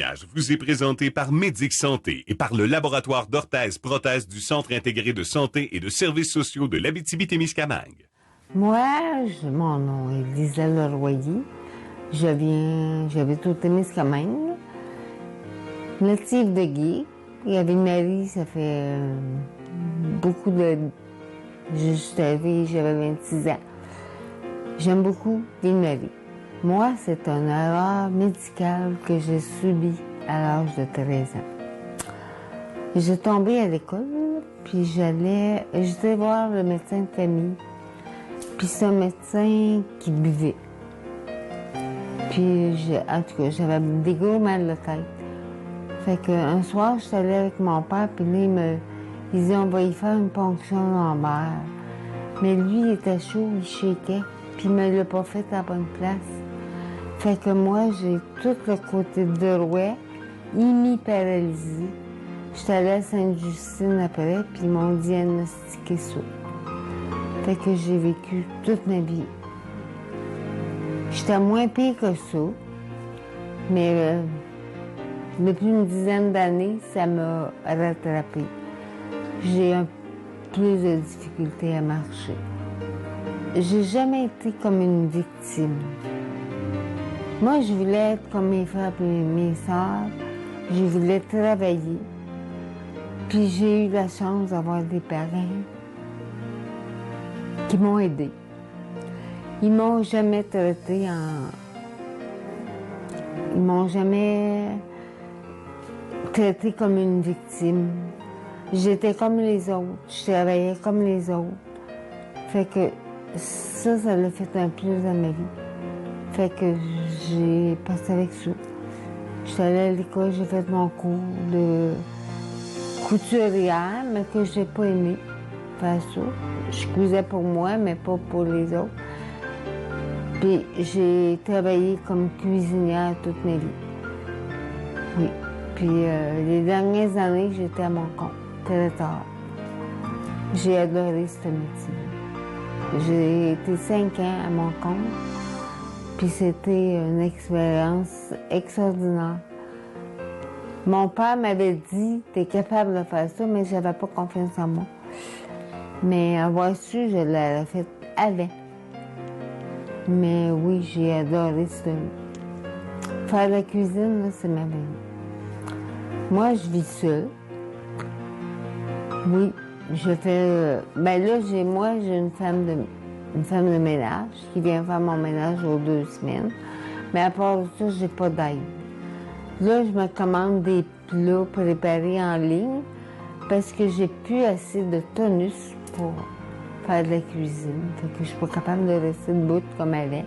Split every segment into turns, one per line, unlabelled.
témoignage vous est présenté par Médic Santé et par le laboratoire d'orthèse-prothèse du Centre intégré de santé et de services sociaux de l'Abitibi-Témiscamingue.
Moi, mon nom est Lisa Leroyer. J'habite au Témiscamingue, native de Guy. Et avec Marie, ça fait beaucoup de... Je suis arrivée, j'avais 26 ans. J'aime beaucoup Ville-Marie. Moi, c'est une erreur médicale que j'ai subie à l'âge de 13 ans. J'ai tombé à l'école, puis j'étais voir le médecin de famille. Puis c'est un médecin qui buvait. Puis, en tout cas, j'avais des gros mal de tête. Fait qu'un soir, je suis allée avec mon père, puis là, il dit, on va y faire une ponction lombaire. Mais lui, il était chaud, il shakeait, puis il me l'a pas fait à la bonne place. Fait que moi, j'ai tout le côté droit, hémi-paralysé. J'étais allée à Sainte-Justine après, puis ils m'ont diagnostiqué ça. Fait que j'ai vécu toute ma vie. J'étais moins pire que ça, mais depuis une dizaine d'années, ça m'a rattrapée. J'ai plus de difficultés à marcher. J'ai jamais été comme une victime. Moi, je voulais être comme mes frères et mes sœurs. Je voulais travailler. Puis j'ai eu la chance d'avoir des parents qui m'ont aidée. Ils m'ont jamais traité Ils m'ont jamais traité comme une victime. J'étais comme les autres. Je travaillais comme les autres. Fait que ça l'a fait un plus dans ma vie. Fait que j'ai passé avec ça. J'étais allée à l'école, j'ai fait mon cours de couturière, mais que j'ai pas aimé faire ça. Je cousais pour moi, mais pas pour les autres. Puis j'ai travaillé comme cuisinière toute ma vie. Oui. Puis les dernières années, j'étais à mon compte, très tard. J'ai adoré ce métier. J'ai été 5 ans à mon compte. Puis c'était une expérience extraordinaire. Mon père m'avait dit, t'es capable de faire ça, mais j'avais pas confiance en moi. Mais avoir su, je l'aurais fait avant. Mais oui, j'ai adoré ça. Faire la cuisine, là, c'est ma vie. Moi, je vis seule. Oui, je fais... Ben là, j'ai une femme de ménage qui vient faire mon ménage aux 2 semaines. Mais à part ça, j'ai pas d'aide. Là, je me commande des plats préparés en ligne parce que j'ai plus assez de tonus pour faire de la cuisine. Fait que je suis pas capable de rester debout comme avant.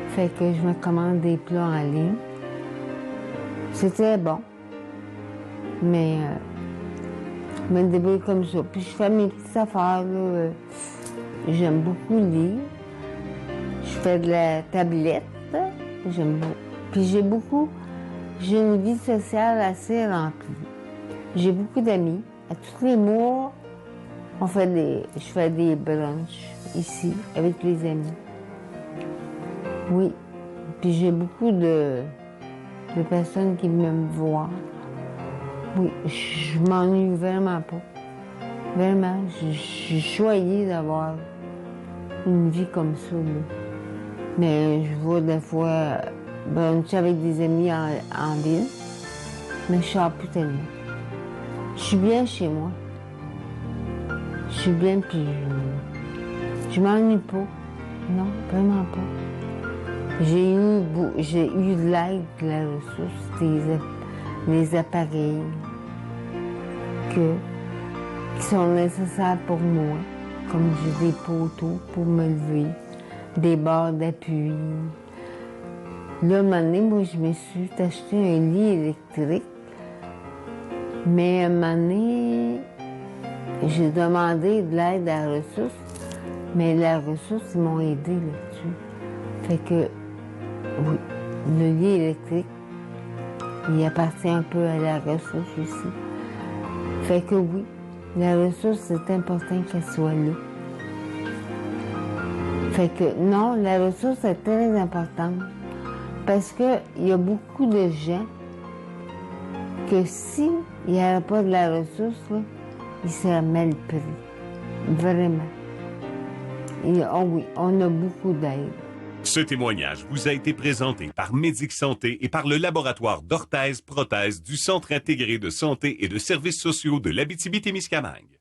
Fait que je me commande des plats en ligne. C'est très bon. Mais je me débrouille comme ça. Puis je fais mes petites affaires, là. J'aime beaucoup lire. Je fais de la tablette. J'aime beaucoup. Puis j'ai une vie sociale assez remplie. J'ai beaucoup d'amis. À tous les mois, je fais des brunchs ici avec les amis. Oui. Puis j'ai beaucoup de personnes qui viennent me voir. Oui, je m'ennuie vraiment pas. Vraiment, je suis choyée d'avoir une vie comme ça, là. Mais je vois des fois bruncher avec des amis en ville, mais je sors plus tellement. Je suis bien chez moi. Je suis bien, puis je m'ennuie pas. Non, vraiment pas. J'ai eu de l'aide, de la ressource, des appareils qui sont nécessaires pour moi, comme j'ai des poteaux pour me lever, des barres d'appui. Là, un moment donné, moi, je me suis acheté un lit électrique, mais un moment donné, j'ai demandé de l'aide à la ressource, mais la ressource, ils m'ont aidé là-dessus. Fait que, oui, le lit électrique, il appartient un peu à la ressource aussi. Fait que oui, la ressource, c'est important qu'elle soit là. Fait que non, la ressource est très importante parce qu'il y a beaucoup de gens que si il n'y avait pas de la ressource, là, il serait mal pris. Vraiment. Et, oh oui, on a beaucoup d'aide.
Ce témoignage vous a été présenté par Médic Santé et par le laboratoire d'orthèse-prothèse du Centre intégré de santé et de services sociaux de l'Abitibi-Témiscamingue.